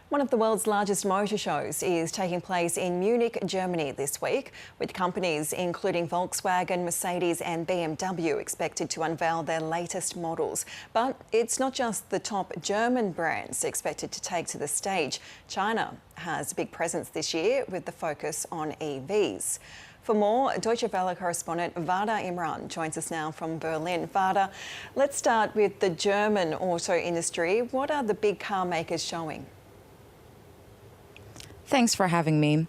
One of the world's largest motor shows is taking place in Munich, Germany this week, with companies including Volkswagen, Mercedes and BMW expected to unveil their latest models. But it's not just the top German brands expected to take to the stage. China has a big presence this year with the focus on EVs. For more, Deutsche Welle correspondent Warda Imran joins us now from Berlin. Warda, let's start with the German auto industry. What are the big car makers showing? Thanks for having me.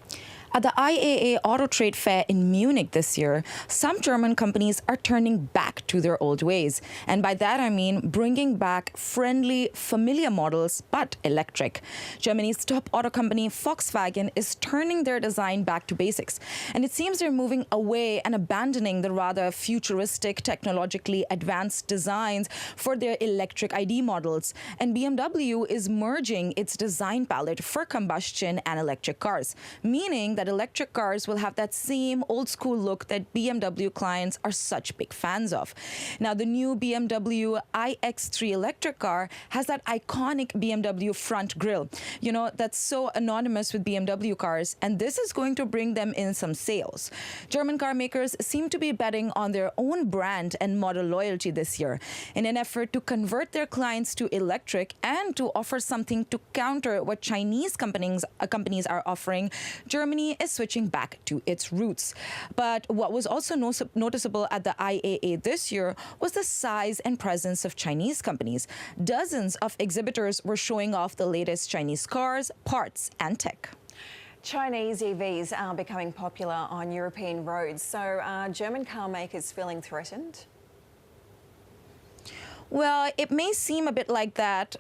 At the IAA Auto Trade Fair in Munich this year, some German companies are turning back to their old ways. And by that I mean bringing back friendly, familiar models, but electric. Germany's top auto company, Volkswagen, is turning their design back to basics. And it seems they're moving away and abandoning the rather futuristic, technologically advanced designs for their electric ID models. And BMW is merging its design palette for combustion and electric cars, meaning that electric cars will have that same old school look that BMW clients are such big fans of. Now, the new BMW iX3 electric car has that iconic BMW front grille, that's so anonymous with BMW cars, and this is going to bring them in some sales. German car makers seem to be betting on their own brand and model loyalty this year in an effort to convert their clients to electric and to offer something to counter what Chinese companies are offering. Germany is switching back to its roots. But what was also noticeable at the IAA this year was the size and presence of Chinese companies. Dozens of exhibitors were showing off the latest Chinese cars, parts, and tech. Chinese EVs are becoming popular on European roads, so are German car makers feeling threatened? Well, it may seem a bit like that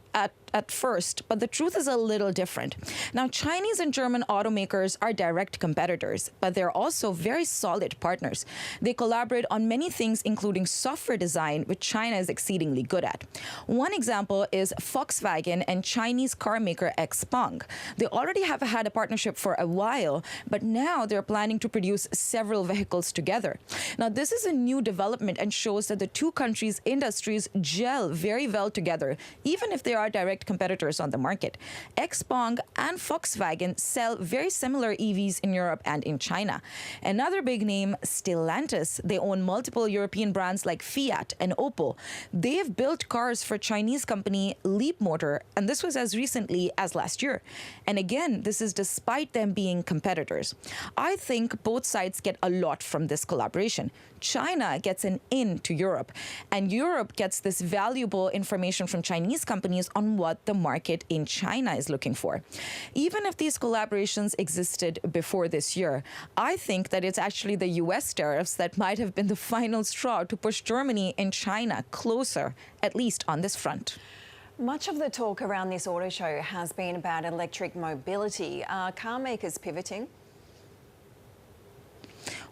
at first, but the truth is a little different. Now, Chinese and German automakers are direct competitors, but they're also very solid partners. They collaborate on many things, including software design, which China is exceedingly good at. One example is Volkswagen and Chinese car maker XPeng. They already have had a partnership for a while, but now they're planning to produce several vehicles together. Now, this is a new development and shows that the two countries' industries gel very well together, even if they are direct competitors on the market. XPeng and Volkswagen sell very similar EVs in Europe and in China. Another big name, Stellantis, they own multiple European brands like Fiat and Opel. They've built cars for Chinese company Leapmotor, and this was as recently as last year. And again, this is despite them being competitors. I think both sides get a lot from this collaboration. China gets an in to Europe, and Europe gets this valuable information from Chinese companies on what the market in China is looking for. Even if these collaborations existed before this year, I think that it's actually the US tariffs that might have been the final straw to push Germany and China closer, at least on this front. Much of the talk around this auto show has been about electric mobility. Are car makers pivoting?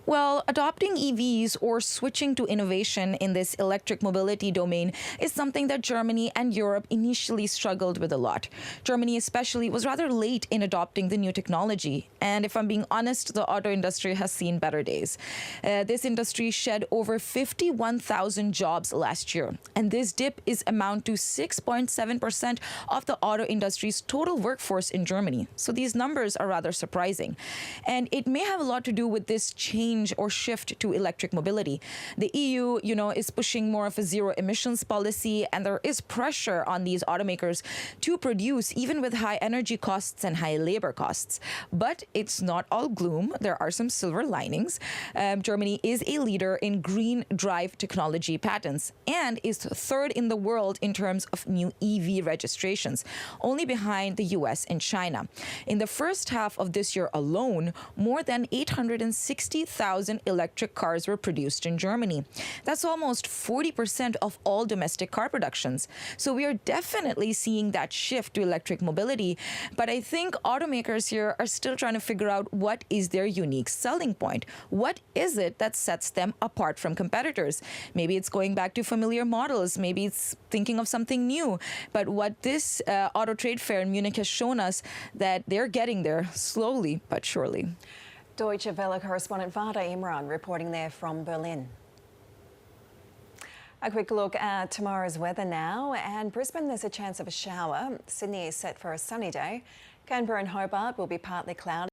Well, adopting EVs or switching to innovation in this electric mobility domain is something that Germany and Europe initially struggled with a lot. Germany especially was rather late in adopting the new technology. And if I'm being honest, the auto industry has seen better days. This industry shed over 51,000 jobs last year. And this dip is amount to 6.7% of the auto industry's total workforce in Germany. So these numbers are rather surprising. And it may have a lot to do with this change or shift to electric mobility. The EU, is pushing more of a zero emissions policy, and there is pressure on these automakers to produce even with high energy costs and high labor costs. But it's not all gloom. There are some silver linings. Germany is a leader in green drive technology patents and is third in the world in terms of new EV registrations, only behind the US and China. In the first half of this year alone, more than 860,000 electric cars were produced in Germany. That's almost 40% of all domestic car productions. So we are definitely seeing that shift to electric mobility. But I think automakers here are still trying to figure out what is their unique selling point. What is it that sets them apart from competitors? Maybe it's going back to familiar models. Maybe it's thinking of something new. But what this auto trade fair in Munich has shown us that they're getting there slowly but surely. Deutsche Welle correspondent Warda Imran reporting there from Berlin. A quick look at tomorrow's weather now, and Brisbane there's a chance of a shower. Sydney is set for a sunny day. Canberra and Hobart will be partly cloudy.